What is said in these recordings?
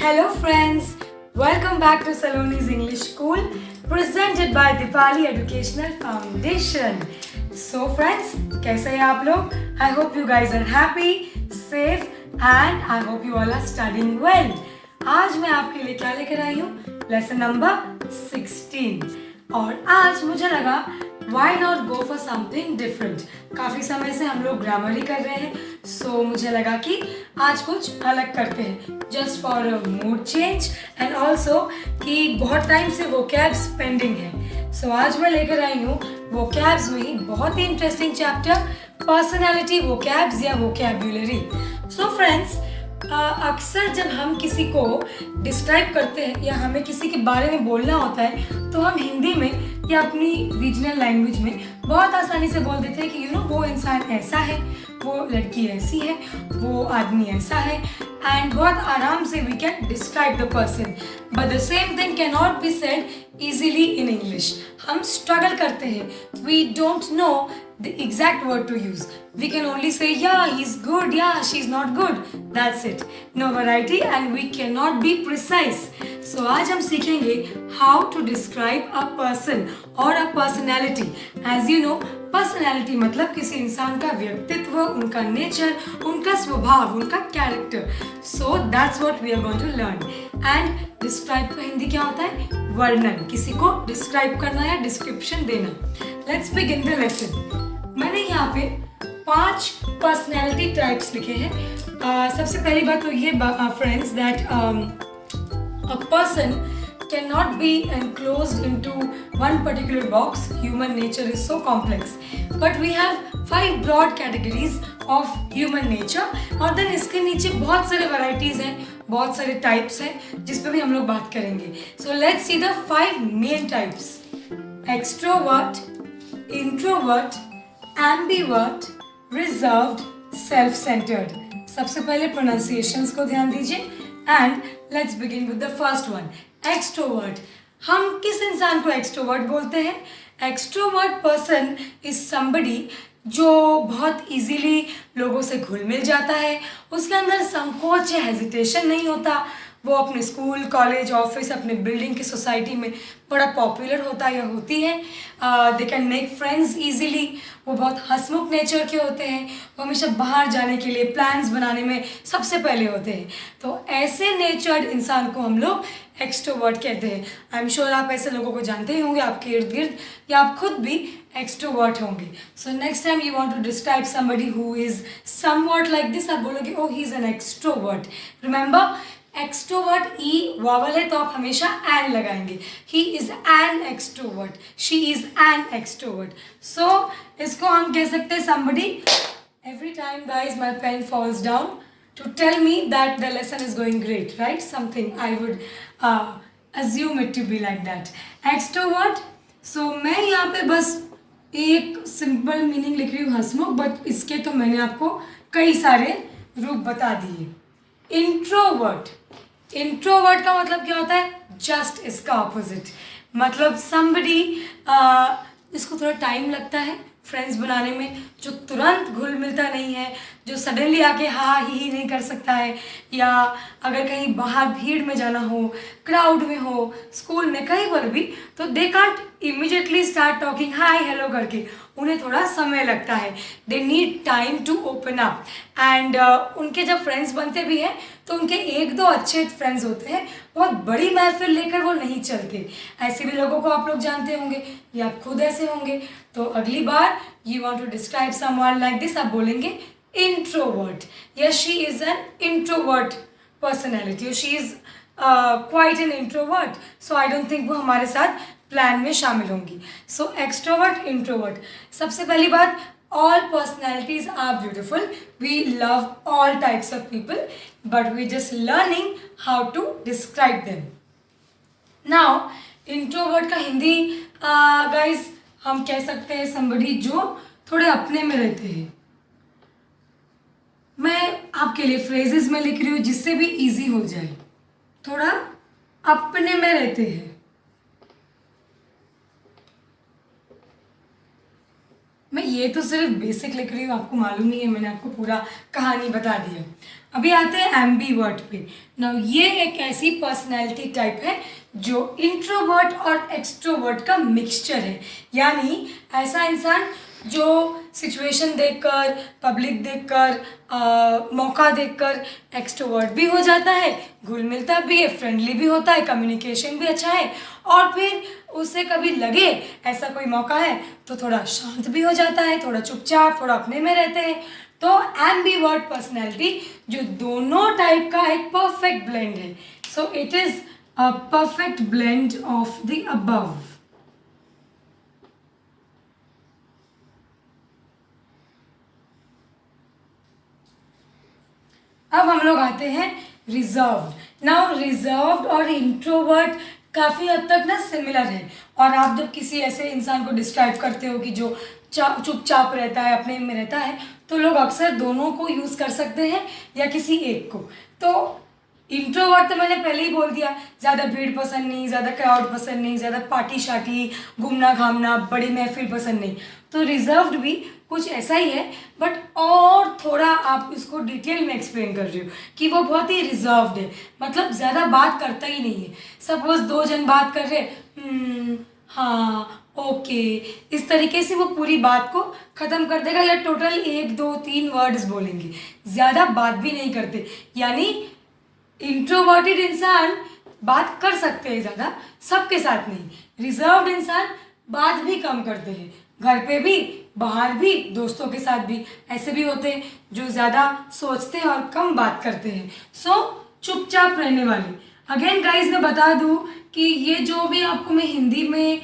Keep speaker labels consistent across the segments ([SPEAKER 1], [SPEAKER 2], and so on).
[SPEAKER 1] Hello friends, welcome back to Saloni's English School presented by Dipali Educational Foundation. So friends, कैसे हैं आप लोग? I hope you guys are happy, safe and I hope you all are studying well. आज मैं आपके लिए क्या लेकर आई हूँ? लेसन नंबर 16 और आज मुझे लगा Why not go for something different? काफ़ी समय से हम लोग ग्रामर ही कर रहे हैं सो मुझे लगा कि आज कुछ अलग करते हैं just for mood change and also कि बहुत टाइम से वोकैब्स पेंडिंग है सो आज मैं लेकर आई हूँ वोकैब्स में ही बहुत ही इंटरेस्टिंग चैप्टर पर्सनैलिटी वोकैब्स या वोकैब्युलरी। सो फ्रेंड्स अक्सर जब हम किसी को डिस्क्राइब करते हैं या हमें किसी के बारे में बोलना होता है तो हम हिंदी में या अपनी रीजनल लैंग्वेज में बहुत आसानी से बोल देते हैं कि वो इंसान ऐसा है, वो लड़की ऐसी है, वो आदमी ऐसा है एंड बहुत आराम से we can describe the person but the same thing can not be said easily in English. हम स्ट्रगल करते हैं, we don't know the exact word to use. We can only say yeah he's good, yeah she's not good, that's it, no variety and we cannot be precise. So आज हम सीखेंगे how to describe a person or a personality. As you know personality मतलब किसी इंसान का व्यक्तित्व, उनका nature, उनका स्वभाव, उनका character. So that's what we are going to learn. And describe का हिंदी क्या होता है? वर्णन, किसी को डिस्क्राइब करना या डिस्क्रिप्शन देना. Let's begin the lesson. मैंने यहाँ पे 5 पर्सनैलिटी टाइप्स लिखे हैं. सबसे पहली बात तो ये friends that a person can not B enclosed into one particular box. Human nature is so complex. But we have 5 broad categories of human nature. और देन इसके नीचे बहुत सारे varieties हैं, बहुत सारे टाइप्स हैं जिस पे भी हम लोग बात करेंगे. So let's see the 5 main types. Extrovert, introvert, ambivert, reserved, self-centered. सबसे पहले pronunciations को ध्यान दीजिए and let's begin with the first one. Extrovert. हम किस इंसान को extrovert बोलते हैं? Extrovert person is somebody जो बहुत easily लोगों से घुल मिल जाता है, उसके अंदर संकोच या हेजिटेशन नहीं होता, वो अपने स्कूल, कॉलेज, ऑफिस, अपने बिल्डिंग की सोसाइटी में बड़ा पॉपुलर होता या होती है. They can make friends easily. वो बहुत हंसमुख नेचर के होते हैं, वो हमेशा बाहर जाने के लिए प्लान्स बनाने में सबसे पहले होते हैं. तो ऐसे नेचर्ड इंसान को हम लोग एक्सट्रोवर्ट कहते हैं. आई एम श्योर आप ऐसे लोगों को जानते ही होंगे आपके इर्द गिर्द या आप खुद भी एक्सट्रोवर्ट होंगे. So next time you want to describe somebody who is somewhat like this, आप बोलोगे oh he is an extrovert. Remember extrovert E vowel है तो आप हमेशा एन लगाएंगे. He is an extrovert, she is an extrovert. So इसको हम कह सकते हैं somebody every time guys my pen falls down to tell me that the lesson is going great, right? Something I would assume it to be like that. Extrovert. So मैं यहाँ पे बस एक सिंपल मीनिंग लिख रही हूँ हंसमुख, but इसके तो मैंने आपको कई सारे रूप बता दिए. इंट्रोवर्ट. इंट्रोवर्ट का मतलब क्या होता है? जस्ट इसका ऑपोजिट. मतलब somebody इसको थोड़ा टाइम लगता है फ्रेंड्स बनाने में, जो तुरंत घुल मिलता नहीं है, जो सडनली आके हाँ ही नहीं कर सकता है, या अगर कहीं बाहर भीड़ में जाना हो, क्राउड में हो, स्कूल में, कहीं पर भी, तो they can't immediately start talking hi hello करके. उन्हें थोड़ा समय लगता है. They need time to open up and उनके जब फ्रेंड्स बनते भी हैं तो उनके एक दो अच्छे फ्रेंड्स होते हैं, बहुत बड़ी महफिल लेकर वो नहीं चलते. ऐसे भी लोगों को आप लोग जानते होंगे या आप खुद ऐसे होंगे. तो अगली बार you want to describe someone like this, आप बोलेंगे introvert. Yes she is an introvert personality, she is quite an introvert. So I don't think वो हमारे साथ प्लान में शामिल होंगी. So extrovert, introvert. सबसे पहली बात, all personalities are beautiful. We love all types of people, but we're just learning how to describe them. Now, introvert का हिंदी guys हम कह सकते हैं somebody जो थोड़े अपने में रहते हैं. मैं आपके लिए phrases में लिख रही हूँ जिससे भी easy हो जाए. थोड़ा अपने में रहते हैं. मैं ये तो सिर्फ बेसिक लिख रही हूँ, आपको मालूम नहीं है, मैंने आपको पूरा कहानी बता दी है. अभी आते हैं एम्बीवर्ट पे। नाउ ये एक ऐसी पर्सनैलिटी टाइप है जो इंट्रोवर्ट और एक्सट्रोवर्ट का मिक्सचर है, यानी ऐसा इंसान जो सिचुएशन देखकर, पब्लिक देखकर, मौका देखकर एक्सट्रोवर्ट भी हो जाता है, घुल मिलता भी है, फ्रेंडली भी होता है, कम्युनिकेशन भी अच्छा है, और फिर उसे कभी लगे ऐसा कोई मौका है तो थोड़ा शांत भी हो जाता है, थोड़ा चुपचाप, थोड़ा अपने में रहते हैं। तो एम्बीवर्ट पर्सनैलिटी जो दोनों टाइप का एक परफेक्ट ब्लेंड है। So it is a perfect blend of the above. अब हम लोग आते हैं रिजर्व्ड। नाउ रिजर्व्ड और इंट्रोवर्ट काफ़ी हद तक ना सिमिलर है, और आप जब किसी ऐसे इंसान को डिस्क्राइब करते हो कि जो चुपचाप रहता है, अपने में रहता है, तो लोग अक्सर दोनों को यूज़ कर सकते हैं या किसी एक को। तो इंट्रोवर्ट तो मैंने पहले ही बोल दिया, ज़्यादा भीड़ पसंद नहीं, ज़्यादा क्राउड पसंद नहीं, ज़्यादा पार्टी शार्टी, घूमना घामना, बड़ी महफिल पसंद नहीं। तो रिजर्व्ड भी कुछ ऐसा ही है, बट और थोड़ा आप इसको डिटेल में एक्सप्लेन कर रही हो कि वो बहुत ही रिजर्व्ड है, मतलब ज़्यादा बात करता ही नहीं है। सपोज दो जन बात कर रहे, हाँ ओके, इस तरीके से वो पूरी बात को ख़त्म कर देगा, या टोटल 1 2 3 वर्ड्स बोलेंगे, ज़्यादा बात भी नहीं करते। यानी इंट्रोवर्टेड इंसान बात कर सकते हैं ज़्यादा, सबके साथ नहीं। रिजर्व्ड इंसान बात भी कम करते हैं, घर पे भी, बाहर भी, दोस्तों के साथ भी। ऐसे भी होते हैं जो ज़्यादा सोचते हैं और कम बात करते हैं। सो चुपचाप रहने वाले। अगेन गाइज मैं बता दूँ कि ये जो भी आपको मैं हिंदी में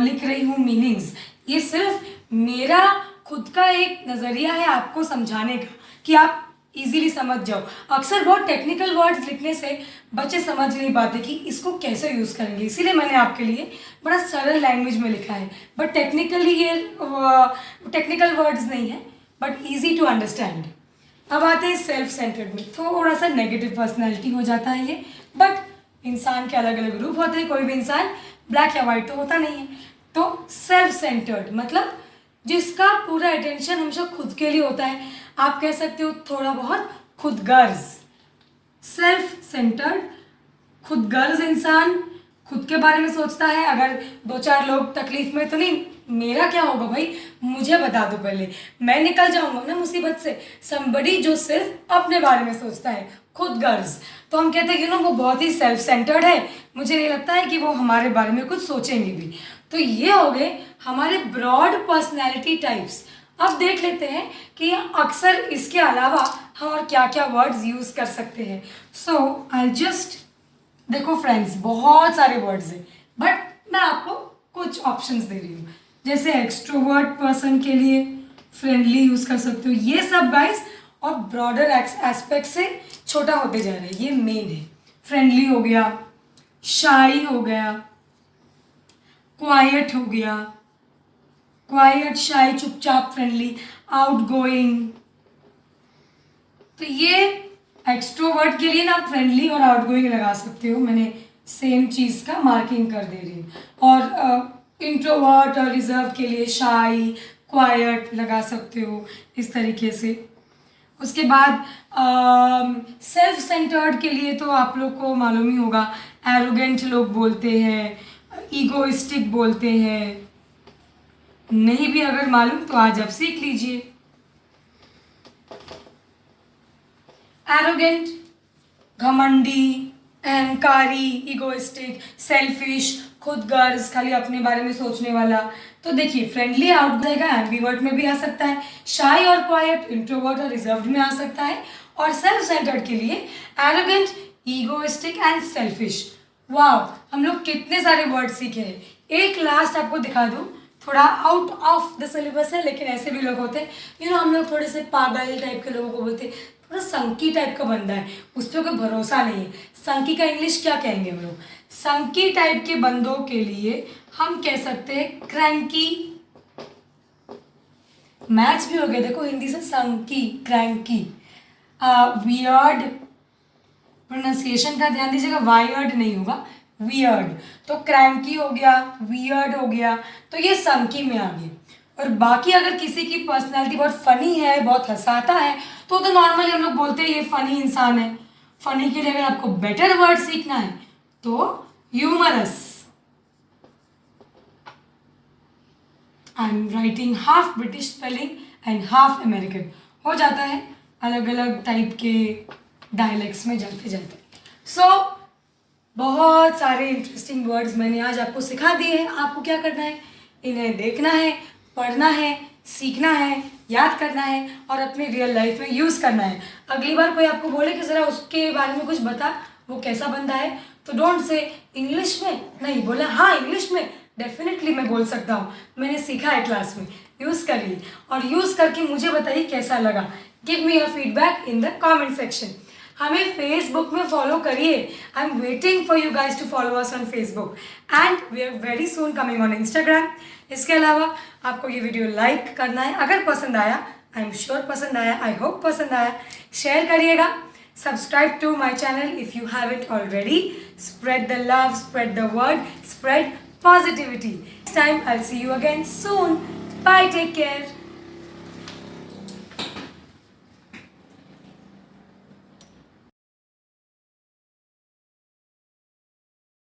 [SPEAKER 1] लिख रही हूँ मीनिंग्स, ये सिर्फ मेरा खुद का एक नज़रिया है आपको समझाने का, कि आप इजीली समझ जाओ। अक्सर बहुत टेक्निकल वर्ड्स लिखने से बच्चे समझ नहीं पाते कि इसको कैसे यूज़ करेंगे, इसीलिए मैंने आपके लिए बड़ा सरल लैंग्वेज में लिखा है। बट टेक्निकली ये टेक्निकल वर्ड्स नहीं है, बट इजी टू अंडरस्टैंड। अब आते हैं सेल्फ सेंटर्ड में। थोड़ा सा नेगेटिव पर्सनैलिटी हो जाता है ये, बट इंसान के अलग अलग रूप होते हैं, कोई भी इंसान ब्लैक या वाइट तो होता नहीं है। तो सेल्फ सेंटर्ड मतलब जिसका पूरा अटेंशन हमेशा खुद के लिए होता है, आप कह सकते हो थोड़ा बहुत खुदगर्ज। सेल्फ सेंटर्ड, खुदगर्ज इंसान खुद के बारे में सोचता है। अगर 2 4 लोग तकलीफ में, तो नहीं मेरा क्या होगा भाई, मुझे बता दो पहले, मैं निकल जाऊंगा ना मुसीबत से। समबडी जो सिर्फ अपने बारे में सोचता है, खुदगर्ज, तो हम कहते हैं कि वो बहुत ही सेल्फ सेंटर्ड है, मुझे नहीं लगता है कि वो हमारे बारे में कुछ सोचेंगे भी। तो ये हो गए हमारे ब्रॉड पर्सनैलिटी टाइप्स। अब देख लेते हैं कि अक्सर इसके अलावा हम और क्या क्या वर्ड्स यूज़ कर सकते हैं। सो आई जस्ट, देखो फ्रेंड्स बहुत सारे वर्ड्स हैं, बट मैं आपको कुछ ऑप्शंस दे रही हूँ। जैसे एक्सट्रोवर्ट पर्सन के लिए फ्रेंडली यूज़ कर सकते हो, ये सब गाइस, और ब्रॉडर एस्पेक्ट से छोटा होते जा रहे हैं, ये मेन है। फ्रेंडली हो गया, शाई हो गया, क्वाइट हो गया, क्वाइट, शाई, चुपचाप, फ्रेंडली, आउटगोइंग। तो ये एक्सट्रोवर्ट के लिए ना आप फ्रेंडली और आउटगोइंग लगा सकते हो, मैंने सेम चीज़ का मार्किंग कर दे रही हूँ। और इंट्रोवर्ट और रिजर्व के लिए शाई, क्वाइट लगा सकते हो इस तरीके से। उसके बाद सेल्फ सेंटर्ड के लिए तो आप लोग को मालूम ही होगा, एरोगेंट लोग बोलते हैं, ईगोइस्टिक बोलते हैं। नहीं भी अगर मालूम तो आज आप सीख लीजिए। एरोगेंट, घमंडी, अहंकारी, ईगोइस्टिक, सेल्फिश, खुदगर्ज, खाली अपने बारे में सोचने वाला। तो देखिए फ्रेंडली आउट जाएगा, एम्बीवर्ट में भी आ सकता है, शाई और क्वाइट इंट्रोवर्ट और रिजर्व्ड में आ सकता है, और सेल्फ सेंटर्ड के लिए एरोगेंट, ईगोइस्टिक एंड सेल्फिश। वाह, हम लोग कितने सारे वर्ड सीखे हैं। एक लास्ट आपको दिखा दूँ, थोड़ा आउट ऑफ द सिलेबस है, लेकिन ऐसे भी लोग होते हैं, हम लोग थोड़े से पागल टाइप के लोगों को बोलते हैं, थोड़ा संकी टाइप का बंदा है, उस पर कोई भरोसा नहीं है। संकी का इंग्लिश क्या कहेंगे हम लोग? संकी टाइप के बंदों के लिए हम कह सकते हैं क्रैंकी। मैच भी हो गया देखो हिंदी से, संकी, क्रैंकी। वियर्ड, प्रोनाउंसिएशन का ध्यान दीजिएगा, वायर्ड नहीं होगा, वियर्ड। तो क्रैंकी हो गया, वियर्ड हो गया, तो ये संकी में आ गए। और बाकी अगर किसी की पर्सनैलिटी बहुत फनी है, बहुत हंसाता है, तो नॉर्मली हम लोग बोलते हैं ये फनी इंसान है। फनी के लिए अगर आपको बेटर वर्ड सीखना है तो humorous. I am writing half British spelling and half American, हो जाता है अलग अलग टाइप के डायलेक्ट्स में जाते जाते। सो बहुत सारे इंटरेस्टिंग वर्ड्स मैंने आज आपको सिखा दिए हैं। आपको क्या करना है, इन्हें देखना है, पढ़ना है, सीखना है, याद करना है और अपने रियल लाइफ में यूज़ करना है। अगली बार कोई आपको बोले कि ज़रा उसके बारे में कुछ बता, वो कैसा बंदा है, तो डोंट से इंग्लिश में, नहीं बोला हाँ इंग्लिश में डेफिनेटली मैं बोल सकता हूँ, मैंने सीखा है क्लास में। यूज़ करिए और यूज़ करके मुझे बताइए कैसा लगा। Give me your feedback in the comment section. हमें फेसबुक में फॉलो करिए। I am waiting for you guys to follow us on Facebook and we are very soon coming on Instagram. इसके अलावा आपको ये वीडियो लाइक करना है, अगर पसंद आया, आई एम श्योर पसंद आया, आई होप पसंद आया, शेयर करिएगा। Subscribe to my channel if you have it already. Spread the love, spread the word, spread positivity. Next time I'll see you again soon. Bye, take care.